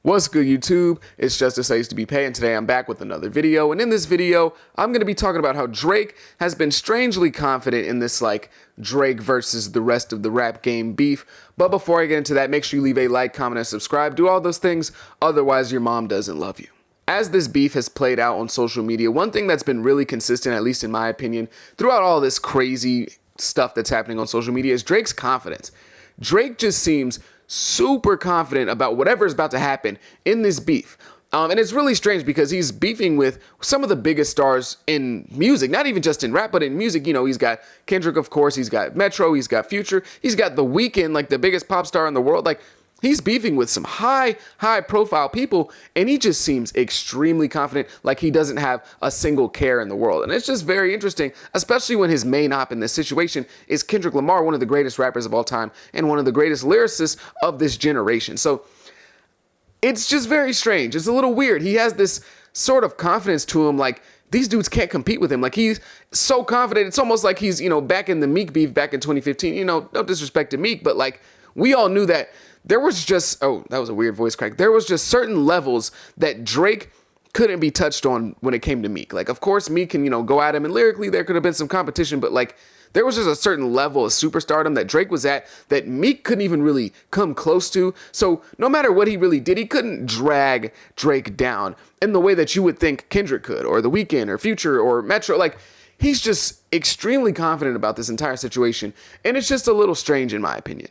What's good, YouTube? It's Justice I Used to Be Pay, and today I'm back with another video. And in this video, I'm going to be talking about how Drake has been strangely confident in this, Drake versus the rest of the rap game beef. But before I get into that, make sure you leave a like, comment, and subscribe. Do all those things, otherwise your mom doesn't love you. As this beef has played out on social media, one thing that's been really consistent, at least in my opinion, throughout all this crazy stuff that's happening on social media is Drake's confidence. Drake just seems super confident about whatever is about to happen in this beef. And it's really strange because he's beefing with some of the biggest stars in music, not even just in rap, but in music. You know, he's got Kendrick, of course, he's got Metro, he's got Future, he's got The Weeknd, like the biggest pop star in the world. He's beefing with some high profile people, and he just seems extremely confident, like he doesn't have a single care in the world. And it's just very interesting, especially when his main op in this situation is Kendrick Lamar, one of the greatest rappers of all time and one of the greatest lyricists of this generation. So it's just very strange. It's a little weird. He has this sort of confidence to him, like these dudes can't compete with him. Like he's so confident. It's almost like he's, back in the Meek beef back in 2015, no disrespect to Meek, but we all knew that there was just, oh, that was a weird voice crack. There was just certain levels that Drake couldn't be touched on when it came to Meek. Of course, Meek can, go at him, and lyrically there could have been some competition, but there was just a certain level of superstardom that Drake was at that Meek couldn't even really come close to. So no matter what he really did, he couldn't drag Drake down in the way that you would think Kendrick could, or The Weeknd, or Future, or Metro. He's just extremely confident about this entire situation, and it's just a little strange in my opinion.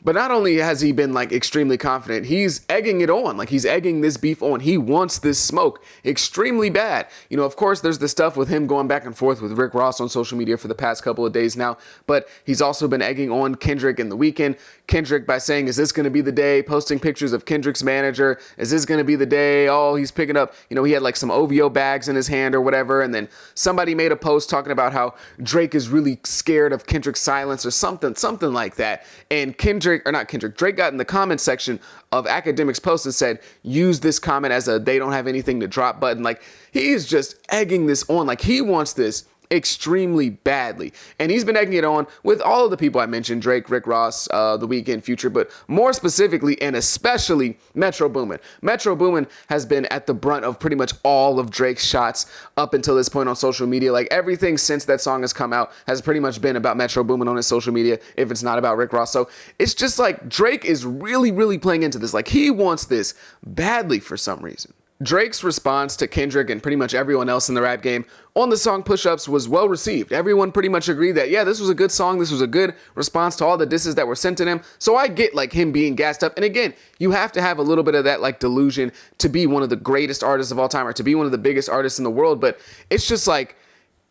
But not only has he been extremely confident, he's egging it on. He's egging this beef on. He wants this smoke extremely bad. Of course, there's the stuff with him going back and forth with Rick Ross on social media for the past couple of days now. But he's also been egging on Kendrick and The Weeknd. Kendrick by saying, is this going to be the day? Posting pictures of Kendrick's manager. Is this going to be the day? Oh, he's picking up, he had some OVO bags in his hand or whatever. And then somebody made a post talking about how Drake is really scared of Kendrick's silence or something like that. And Drake got in the comment section of Academic's post and said, use this comment as a they don't have anything to drop button. He is just egging this on. He wants this extremely badly. And he's been egging it on with all of the people I mentioned, Drake, Rick Ross, The Weeknd, Future, but more specifically and especially Metro Boomin. Metro Boomin has been at the brunt of pretty much all of Drake's shots up until this point on social media. Everything since that song has come out has pretty much been about Metro Boomin on his social media, if it's not about Rick Ross. So it's just Drake is really playing into this. He wants this badly for some reason. Drake's response to Kendrick and pretty much everyone else in the rap game on the song Push Ups was well received. Everyone pretty much agreed that, yeah, this was a good song. This was a good response to all the disses that were sent to him. So I get him being gassed up. And again, you have to have a little bit of that delusion to be one of the greatest artists of all time or to be one of the biggest artists in the world. But it's just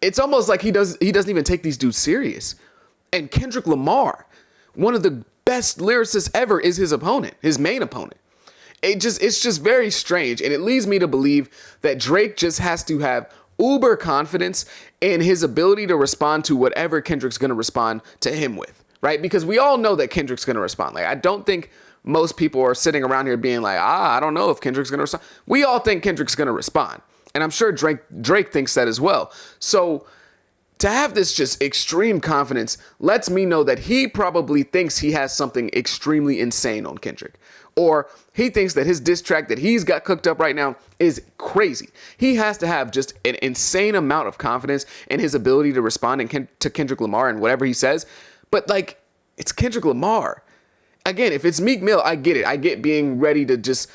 it's almost like he doesn't even take these dudes serious. And Kendrick Lamar, one of the best lyricists ever, is his opponent, his main opponent. It's just very strange, and it leads me to believe that Drake just has to have uber confidence in his ability to respond to whatever Kendrick's going to respond to him with, right? Because we all know that Kendrick's going to respond. I don't think most people are sitting around here being I don't know if Kendrick's going to respond. We all think Kendrick's going to respond, and I'm sure Drake thinks that as well. So to have this just extreme confidence lets me know that he probably thinks he has something extremely insane on Kendrick. Or he thinks that his diss track that he's got cooked up right now is crazy. He has to have just an insane amount of confidence in his ability to respond to Kendrick Lamar and whatever he says. But it's Kendrick Lamar. Again, if it's Meek Mill, I get it. I get being ready to just,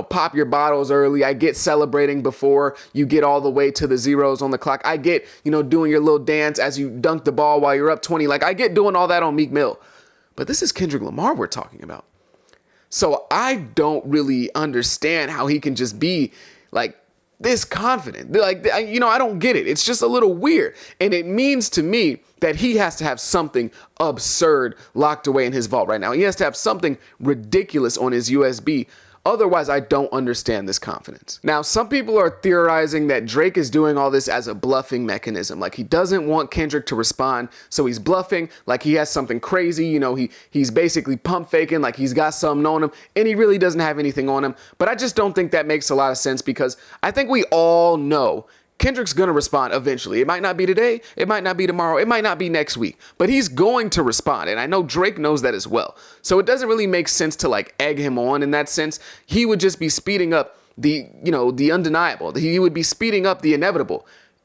pop your bottles early. I get celebrating before you get all the way to the zeros on the clock. I get, doing your little dance as you dunk the ball while you're up 20. I get doing all that on Meek Mill. But this is Kendrick Lamar we're talking about. So I don't really understand how he can just be this confident. I don't get it. It's just a little weird. And it means to me that he has to have something absurd locked away in his vault right now. He has to have something ridiculous on his USB. Otherwise, I don't understand this confidence. Now, some people are theorizing that Drake is doing all this as a bluffing mechanism. He doesn't want Kendrick to respond, so he's bluffing. He has something crazy. He's basically pump faking. He's got something on him, and he really doesn't have anything on him. But I just don't think that makes a lot of sense because I think we all know Kendrick's going to respond eventually. It might not be today. It might not be tomorrow. It might not be next week, but he's going to respond. And I know Drake knows that as well. So it doesn't really make sense to like egg him on in that sense. He would just be speeding up the undeniable. He would be speeding up the inevitable.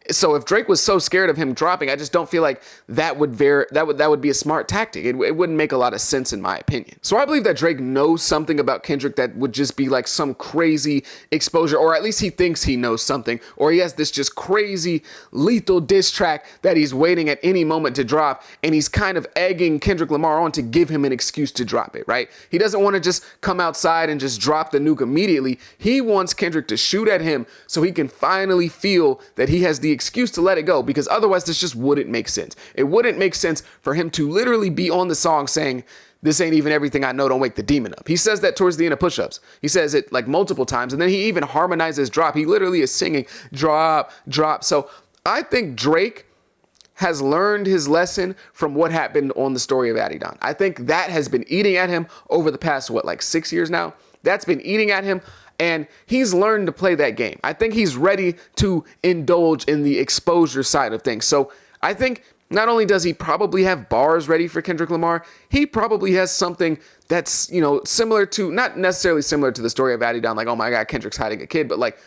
So if Drake was so scared of him dropping, I just don't feel like that would be a smart tactic. It wouldn't make a lot of sense in my opinion. So I believe that Drake knows something about Kendrick that would just be like some crazy exposure, or at least he thinks he knows something, or he has this just crazy lethal diss track that he's waiting at any moment to drop, and he's kind of egging Kendrick Lamar on to give him an excuse to drop it, right? He doesn't want to just come outside and just drop the nuke immediately. He wants Kendrick to shoot at him so he can finally feel that he has the excuse to let it go, because otherwise this just wouldn't make sense. It wouldn't make sense for him to literally be on the song saying, "This ain't even everything I know, don't wake the demon up." He says that towards the end of Push Ups. He says it like multiple times, and then he even harmonizes drop. He literally is singing drop, drop. So I think Drake has learned his lesson from what happened on the story of Adidon. I think that has been eating at him over the past, 6 years now? That's been eating at him. And he's learned to play that game. I think he's ready to indulge in the exposure side of things. So I think not only does he probably have bars ready for Kendrick Lamar, he probably has something that's, similar to, not necessarily similar to the story of Adidon, like, oh my God, Kendrick's hiding a kid, but like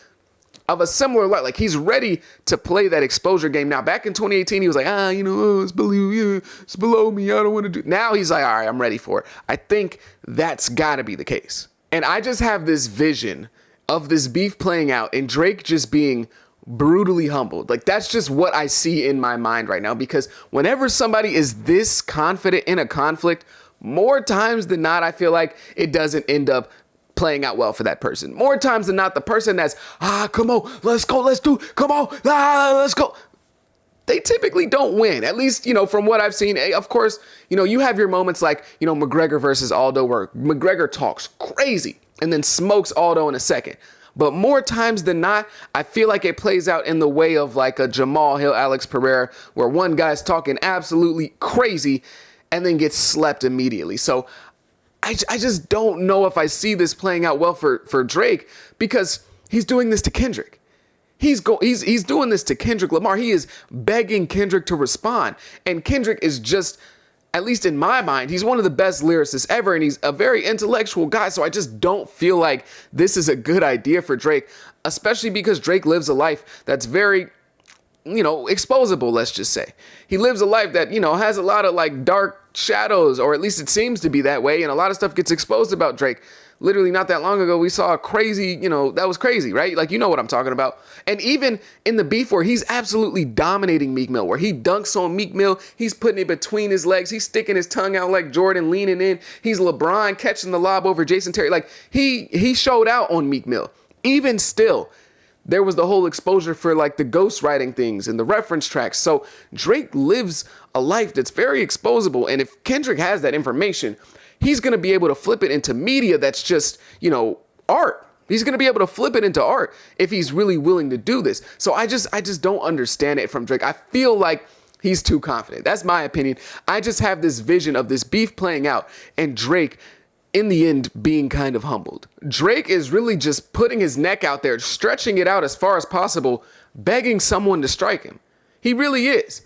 of a similar light. Like he's ready to play that exposure game. Now, back in 2018, he was like, it's below me. I don't want to do. Now he's like, all right, I'm ready for it. I think that's got to be the case. And I just have this vision of this beef playing out and Drake just being brutally humbled. Like that's just what I see in my mind right now, because whenever somebody is this confident in a conflict, more times than not, I feel like it doesn't end up playing out well for that person. More times than not, the person that's, come on, let's go, let's do, come on, let's go. They typically don't win, at least, from what I've seen. Of course, you have your moments like, McGregor versus Aldo, where McGregor talks crazy and then smokes Aldo in a second. But more times than not, I feel like it plays out in the way of like a Jamal Hill, Alex Pereira, where one guy's talking absolutely crazy and then gets slept immediately. So I just don't know if I see this playing out well for Drake, because he's doing this to Kendrick. He's doing this to Kendrick Lamar. He is begging Kendrick to respond. And Kendrick is just, at least in my mind, he's one of the best lyricists ever, and he's a very intellectual guy. So I just don't feel like this is a good idea for Drake, especially because Drake lives a life that's very, exposable, let's just say. He lives a life that, has a lot of like dark shadows, or at least it seems to be that way. And a lot of stuff gets exposed about Drake. Literally not that long ago, we saw a crazy, that was crazy, right? Like, what I'm talking about. And even in the beef where he's absolutely dominating Meek Mill, where he dunks on Meek Mill, he's putting it between his legs, he's sticking his tongue out like Jordan, leaning in, he's LeBron catching the lob over Jason Terry. Like, he showed out on Meek Mill. Even still, there was the whole exposure for like the ghostwriting things and the reference tracks. So Drake lives a life that's very exposable. And if Kendrick has that information, he's going to be able to flip it into media that's just, art. He's going to be able to flip it into art if he's really willing to do this. So I just don't understand it from Drake. I feel like he's too confident. That's my opinion. I just have this vision of this beef playing out and Drake, in the end, being kind of humbled. Drake is really just putting his neck out there, stretching it out as far as possible, begging someone to strike him. He really is.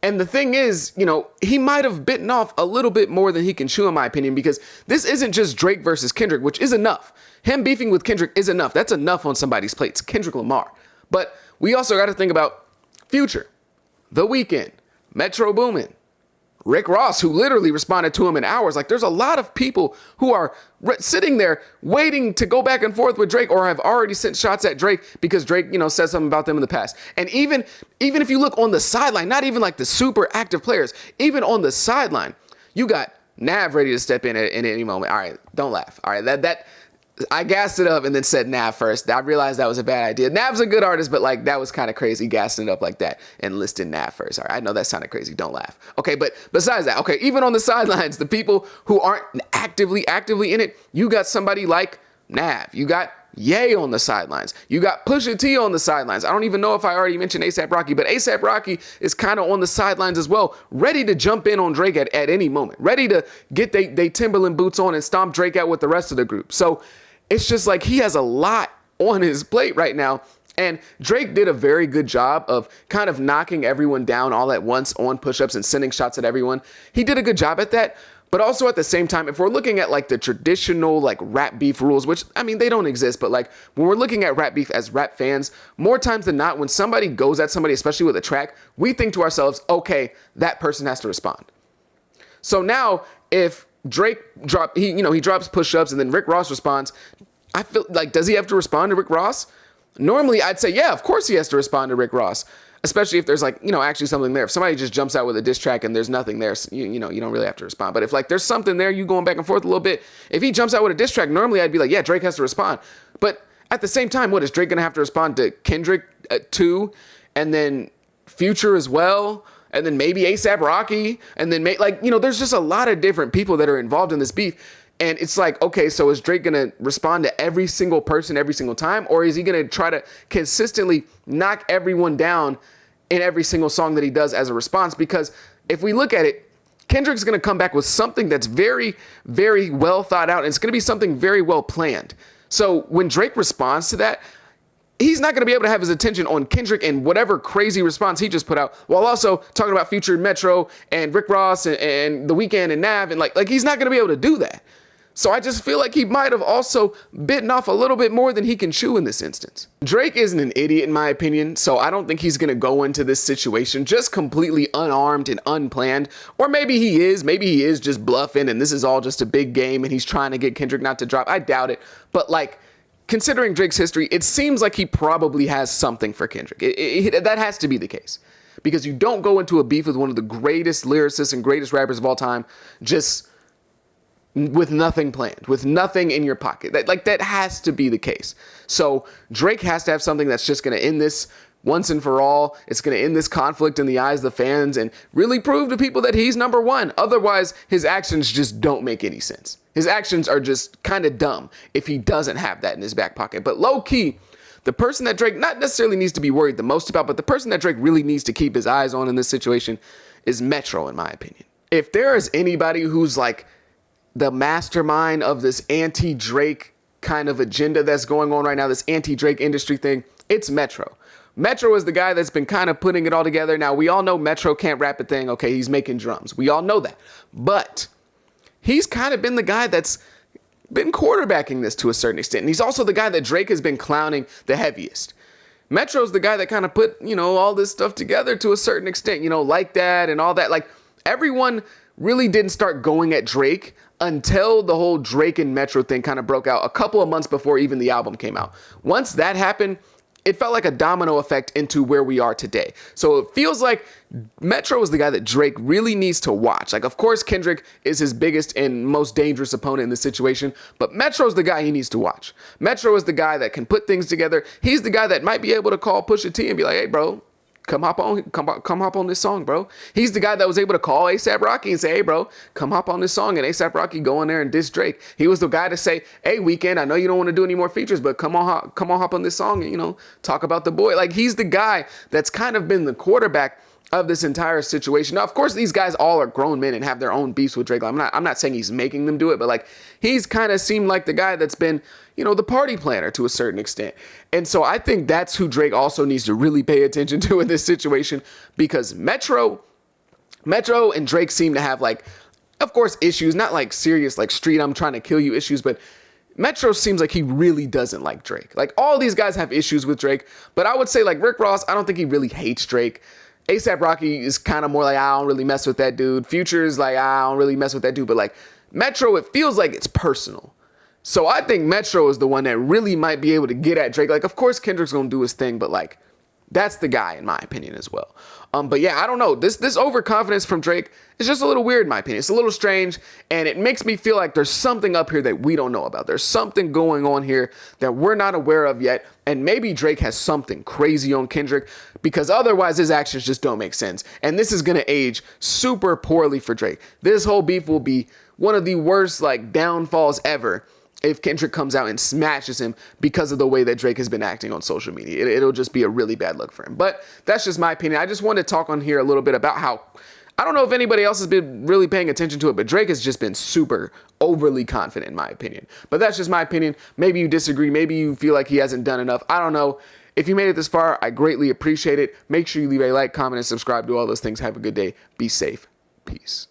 And the thing is, he might have bitten off a little bit more than he can chew, in my opinion, because this isn't just Drake versus Kendrick, which is enough. Him beefing with Kendrick is enough. That's enough on somebody's plate. It's Kendrick Lamar. But we also got to think about Future, The Weeknd, Metro Boomin, Rick Ross, who literally responded to him in hours. Like, there's a lot of people who are sitting there waiting to go back and forth with Drake, or have already sent shots at Drake because Drake, said something about them in the past. And even if you look on the sideline, not even like the super active players, even on the sideline, you got Nav ready to step in at any moment. All right, don't laugh. All right, that I gassed it up and then said Nav first. I realized that was a bad idea. Nav's a good artist, but like that was kind of crazy, gassing it up like that and listing Nav first. All right, I know that sounded crazy. Don't laugh. Okay, but besides that, okay, even on the sidelines, the people who aren't actively in it, you got somebody like Nav. You got Ye on the sidelines. You got Pusha T on the sidelines. I don't even know if I already mentioned A$AP Rocky, but A$AP Rocky is kind of on the sidelines as well, ready to jump in on Drake at any moment, ready to get they Timberland boots on and stomp Drake out with the rest of the group. So it's just like he has a lot on his plate right now. And Drake did a very good job of kind of knocking everyone down all at once on push-ups and sending shots at everyone. He did a good job at that. But also at the same time, if we're looking at like the traditional like rap beef rules, which I mean, they don't exist, but like when we're looking at rap beef as rap fans, more times than not, when somebody goes at somebody, especially with a track, we think to ourselves, okay, that person has to respond. So now if Drake he drops push-ups and then Rick Ross responds, I feel like, does he have to respond to Rick Ross? Normally I'd say, yeah, of course he has to respond to Rick Ross. Especially if there's like, actually something there. If somebody just jumps out with a diss track and there's nothing there, you don't really have to respond. But if like there's something there, you going back and forth a little bit. If he jumps out with a diss track, normally I'd be like, yeah, Drake has to respond. But at the same time, what is Drake gonna have to respond to Kendrick too, and then Future as well, and then maybe A$AP Rocky, and then there's just a lot of different people that are involved in this beef. And it's like, okay, so is Drake going to respond to every single person every single time? Or is he going to try to consistently knock everyone down in every single song that he does as a response? Because if we look at it, Kendrick's going to come back with something that's very, very well thought out. And it's going to be something very well planned. So when Drake responds to that, he's not going to be able to have his attention on Kendrick and whatever crazy response he just put out, while also talking about Future, Metro, and Rick Ross and The Weeknd and Nav. And like he's not going to be able to do that. So I just feel like he might have also bitten off a little bit more than he can chew in this instance. Drake isn't an idiot in my opinion, so I don't think he's going to go into this situation just completely unarmed and unplanned. Or maybe he is just bluffing and this is all just a big game and he's trying to get Kendrick not to drop. I doubt it. But like, considering Drake's history, it seems like he probably has something for Kendrick. That has to be the case. Because you don't go into a beef with one of the greatest lyricists and greatest rappers of all time just with nothing planned, with nothing in your pocket. That has to be the case. So Drake has to have something that's just going to end this once and for all. It's going to end this conflict in the eyes of the fans and really prove to people that he's number one. Otherwise, his actions just don't make any sense. His actions are just kind of dumb if he doesn't have that in his back pocket. But low key, the person that Drake not necessarily needs to be worried the most about, but the person that Drake really needs to keep his eyes on in this situation is Metro, in my opinion. If there is anybody who's like the mastermind of this anti-Drake kind of agenda that's going on right now, this anti-Drake industry thing, it's Metro. Metro is the guy that's been kind of putting it all together. Now, we all know Metro can't rap a thing. Okay, he's making drums. We all know that. But he's kind of been the guy that's been quarterbacking this to a certain extent. And he's also the guy that Drake has been clowning the heaviest. Metro's the guy that kind of put, all this stuff together to a certain extent, like that and all that. Like, everyone really didn't start going at Drake until the whole Drake and Metro thing kind of broke out a couple of months before even the album came out. Once that happened, it felt like a domino effect into where we are today. So it feels like Metro is the guy that Drake really needs to watch. Like, of course, Kendrick is his biggest and most dangerous opponent in this situation, but Metro's the guy he needs to watch. Metro is the guy that can put things together. He's the guy that might be able to call Pusha T and be like, hey, bro, come hop on this song, bro. He's the guy that was able to call A$AP Rocky and say, hey, bro, come hop on this song. And A$AP Rocky go in there and diss Drake. He was the guy to say, hey, Weeknd, I know you don't want to do any more features, but come on hop on this song and, talk about the boy. Like, he's the guy that's kind of been the quarterback of this entire situation. Now, of course, these guys all are grown men and have their own beefs with Drake. I'm not saying he's making them do it, but like, he's kind of seemed like the guy that's been, the party planner to a certain extent. And so I think that's who Drake also needs to really pay attention to in this situation, because Metro and Drake seem to have, like, of course, issues, not like serious, like street, I'm trying to kill you issues, but Metro seems like he really doesn't like Drake. Like, all these guys have issues with Drake, but I would say, like, Rick Ross, I don't think he really hates Drake. A$AP Rocky is kind of more like, I don't really mess with that dude. Future is like, I don't really mess with that dude. But like Metro, it feels like it's personal. So I think Metro is the one that really might be able to get at Drake. Like, of course, Kendrick's going to do his thing, but like, that's the guy in my opinion as well. But yeah, I don't know. This overconfidence from Drake is just a little weird in my opinion. It's a little strange, and it makes me feel like there's something up here that we don't know about. There's something going on here that we're not aware of yet, and maybe Drake has something crazy on Kendrick, because otherwise his actions just don't make sense. And this is going to age super poorly for Drake. This whole beef will be one of the worst like downfalls ever if Kendrick comes out and smashes him because of the way that Drake has been acting on social media. It'll just be a really bad look for him. But that's just my opinion. I just wanted to talk on here a little bit about how, I don't know if anybody else has been really paying attention to it, but Drake has just been super overly confident in my opinion. But that's just my opinion. Maybe you disagree. Maybe you feel like he hasn't done enough. I don't know. If you made it this far, I greatly appreciate it. Make sure you leave a like, comment, and subscribe. Do all those things. Have a good day. Be safe. Peace.